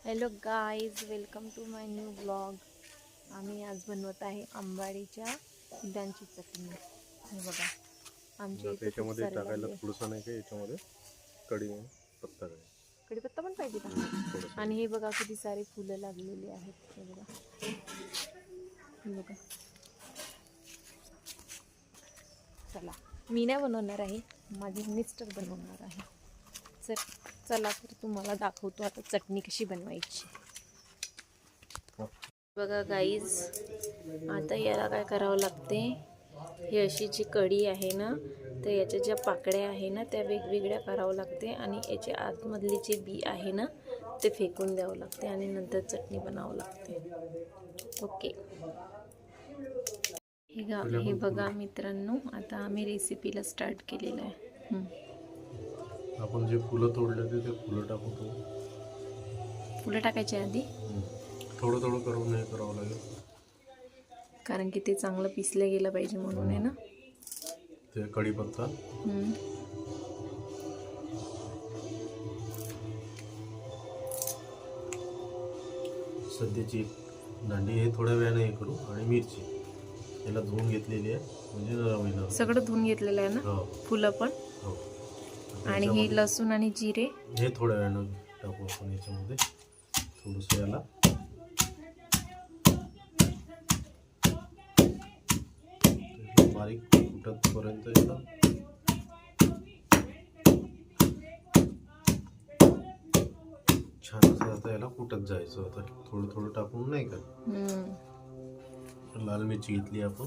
Hello guys, welcome to my new blog. आम्ही आज बनवत आहे आंबाडीच्या फुलांची चटणी. हे बघा, आमच्या इथे खूप त्याच्यामध्ये सारे टाकायला लागले. थोडंसं नाही का, याच्यामध्ये कढीपत्ता काय कढीपत्ता पण पाहिजे का? आणि हे बघा किती सारे फुलं लागलेली आहेत. हे बघा, हे बघा. चला, मी नाही बनवणार आहे, माझे मिस्टर बनवणार आहे. चला तर तुम्हाला दाखवतो आता चटणी कशी बनवायची. बघा गाईज, आता याला काय करावं लागते, ही अशी जी कढी आहे ना, तर याच्या ज्या पाकळ्या आहे ना त्या वेगवेगळ्या करावं लागते आणि याच्या आतमधली जे बी आहे ना ते फेकून द्यावं लागते आणि नंतर चटणी बनावं लागते. ओके, हे बघा मित्रांनो, आता आम्ही रेसिपीला स्टार्ट केलेलं आहे. आपण जे फुलं तोडले ते फुलं टाकतो. फुलं टाकायच्या आधी थोडं थोडं करून नाही करावं लागेल, कारण की ते चांगलं पिसलं गेलं पाहिजे म्हणून आहे ना. ते कढीपत्ता, सध्याची दांडी हे थोड्या वेळाने हे करू, आणि मिरची याला धुवून घेतलेली आहे, म्हणजे नरम येणार. सगळं धुवून घेतलेलं आहे ना, फुलं पण. हो. आणि हे लसूण आणि जिरे हे थोड्या वेळानं टाकू आपण याच्यामध्ये. थोडंसं याला बारीक कुटतपर्यंत याला छान असं आता याला कुटत जायचं. आता थोडं थोडं टाकून नाही का. लाल मिरची घेतली आपण,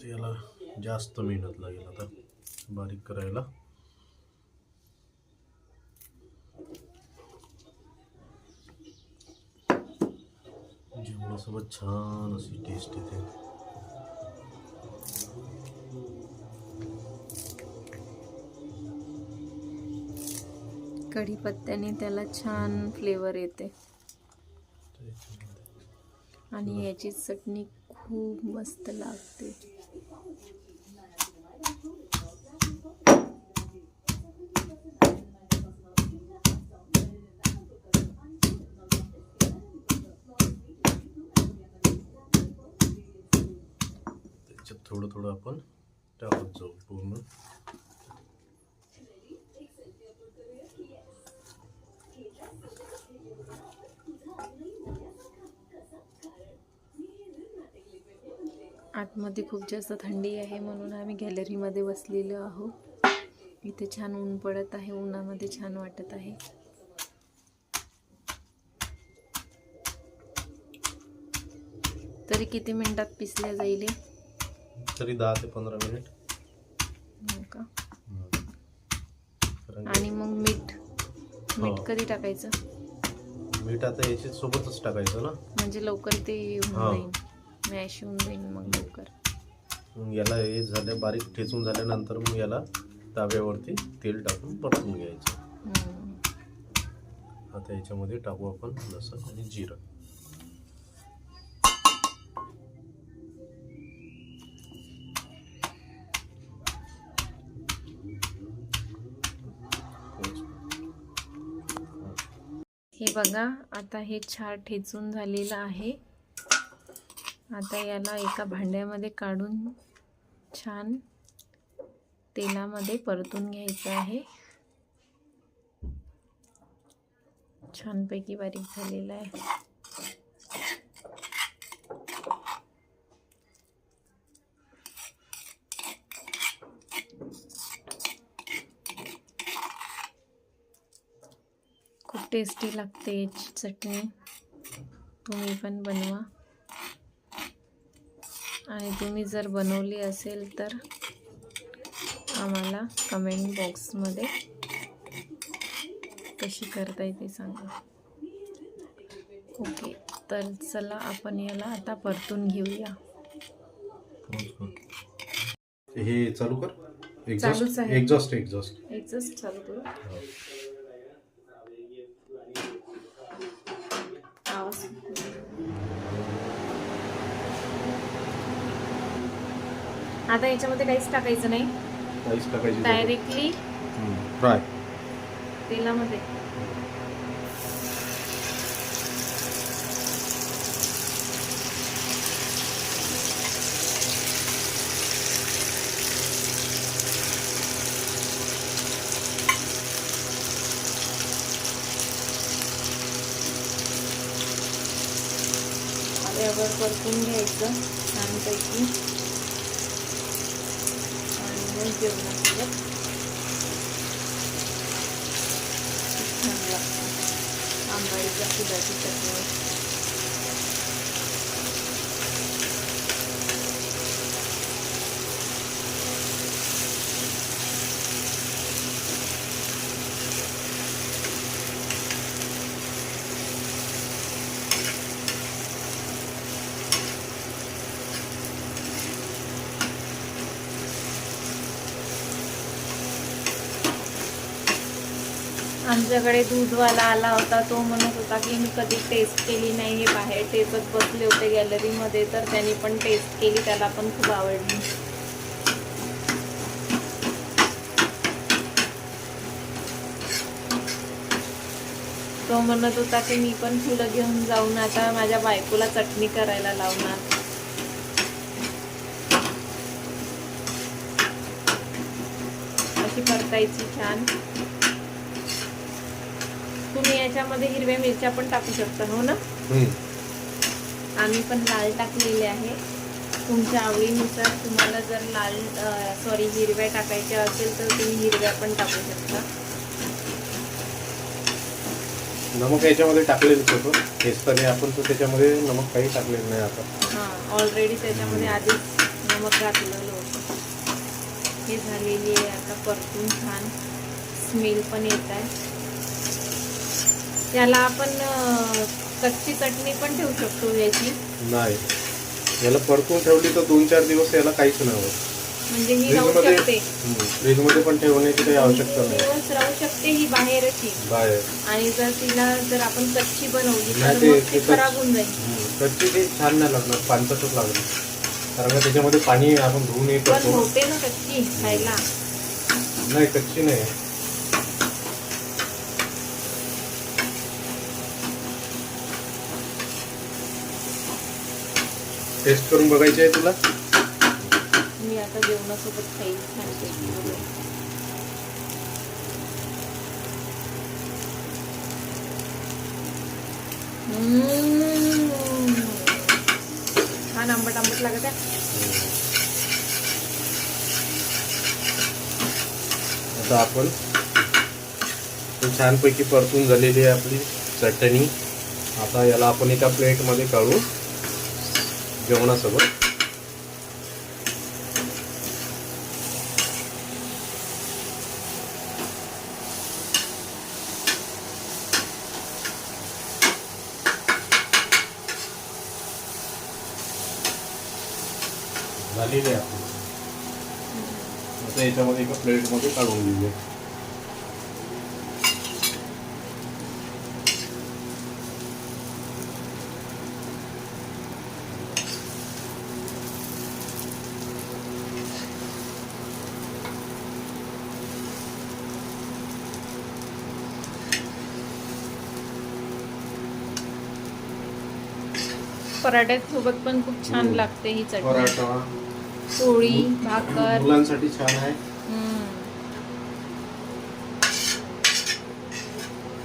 याला जास्त मेहनत लागेल आता बारीक करायला. जेवणासोबत छान अशी टेस्ट येते. कढीपत्त्याने त्याला छान फ्लेवर येते आणि याची चटणी खूप मस्त लागते. त्याच्यात थोडं थोडं आपण टाकत जाऊ पूर्ण. आतमध्ये खूप जास्त थंडी आहे म्हणून आम्ही गॅलरीमध्ये बसलेलो आहोत. इथे छान ऊन पडत आहे, उन्हामध्ये छान वाटत आहे. तरी किती मिनिटात पिसल्या जाईल? तरी 10 ते 15 मिनिट. हो का? आणि मग मीठ कधी टाकायचं? मीठ आता याच्या सोबतच टाकायचं ना, म्हणजे लवकर ते होऊन जाईल, मॅश होऊन जाईल मग लवकर. मग याला हे झालं बारीक ठेचून झाल्यानंतर मग याला ताव्यावरती तेल टाकून परतून घ्यायचं. आता याच्यामध्ये टाकू आपण लसूण आणि जिरं. हे बघा, आता हे छान ठेचून झालेलं आहे. आता याला एका भांड्यामध्ये काढून छान तेलामध्ये परतून घ्यायचं आहे. छानपैकी बारीक झालेलं आहे. खूप टेस्टी लागते याची चटणी. तुम्ही पण बनवा, आणि तुम्ही जर बनवली असेल तर आम्हाला कमेंट बॉक्समध्ये कशी करताय ते सांगा. ओके, तर चला आपण याला आता परतून घेऊया. हे चालू कर. चालूच आहे. एक्झॉस्ट चालू करू. आता याच्यामध्ये काहीच टाकायचं नाही, काहीच टाकायचं, डायरेक्टली फ्राय. तेलामध्ये. तव्यावर परतून घ्यायचं छानपैकी आणि मग जेवणासोबत छान लागतं आंबाडीच्या फुलाची चटणी. आमच्याकडे दूधवाला आला होता. तो म्हणत होता की मी कधी टेस्ट केली नाही, हे बाहेर टेचत बसले होते गॅलरीमध्ये, तर त्यांनी पण टेस्ट केली, त्याला पण खूप आवडली. तो म्हणत होता की मी पण फुलं घेऊन जाऊन आता माझ्या बायकोला चटणी करायला लावणार. अशी परतायची छान. तुम्ही याच्यामध्ये हिरव्या मिरच्या पण टाकू शकता, हो ना? आम्ही पण लाल टाकलेले आहे. तुमच्या आवडीनुसार तुम्हाला जर हिरव्या टाकायच्या असेल तर तुम्ही हिरव्या पण टाकू शकता. नमक याच्यामध्ये टाकलेलंच होतं तेचताना आपण, तर त्याच्यामध्ये नमक काही टाकलेलं नाही आता. हां, ऑलरेडी त्याच्यामध्ये आधीच नमक घातलेलं होतं. हे झालेली आहे आता परतून छान. स्मेल पण येत आहे. याला आपण कच्ची चटणी पण ठेवू शकतो याची. नाही, याला परतून ठेवली तर 2-4 दिवस याला काहीच नाही होत. म्हणजे ही राहू शकते फ्रीजमध्ये पण ठेवण्याची काही आवश्यकता नाही. दिवस राहू शकते ही बाहेरची. बाहेर. आणि जर आपण कच्ची बनवली नाही, तर मग ती खराब होऊन जाईल. कच्ची ते छान नाही लागणार, पानसटच लागणार. कारण का त्याच्यामध्ये पाणी आपण धुवून येत पण होते ना कच्ची खायला. नाही, कच्ची नाही. टेस्ट करून बघायची आहे तुला? मी आता जेवणासोबत खाईल छानपैकी. छान आंबट आंबट लागत आहे. आता आपण छानपैकी परतून झालेली आहे आपली चटणी. आता याला आपण एका प्लेटमध्ये काढू जेवणासोबत. झालेली आहे आपली. आता याच्यामध्ये एका प्लेटमध्ये काढून घेऊया. पराठ्यासोबत पण खूप छान लागते ही चटणी. पराठा, पोळी, भाकर. मुलांसाठी छान आहे.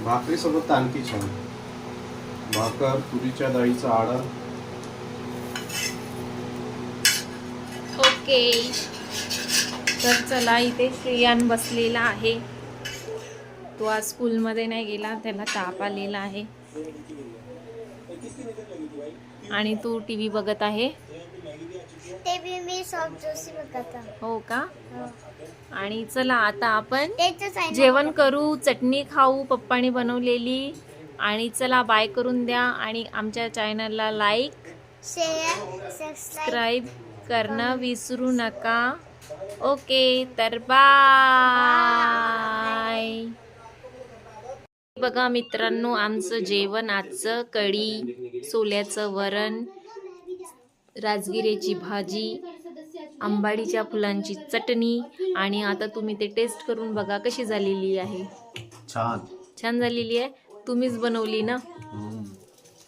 भाकरी सोबत आणखी छान. भाकर, तुरीच्या डाळीचा आडा. ओके, तर चला, इथे श्रेयान बसलेला आहे. तो आज स्कूलमध्ये नाही गेला, त्याला ताप आलेला आहे आणि तू टीव्ही बघत आहे. टीव्ही मी सॉफ्ट जोशी बघत आहे. हो का? आणि चला आता आपण जेवण करू, चटणी खाऊ पप्पाने बनवलेली. आणि चला बाय करून द्या आणि आमच्या चॅनलला लाईक, शेअर, सबस्क्राईब करणं विसरू नका. ओके, तर बाय. बघा मित्रांनो, आमचं जेवण आजचं कढी, सोल्याचं वरण, राजगिऱ्याची भाजी, आंबाडीच्या फुलांची चटणी. आणि आता तुम्ही ते टेस्ट करून बघा कशी झालेली आहे. छान. छान झालेली आहे. तुम्हीच बनवली ना.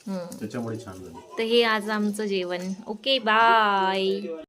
त्याच्यामुळे छान झाली. तर हे आज आमचं जेवण. Okay bye.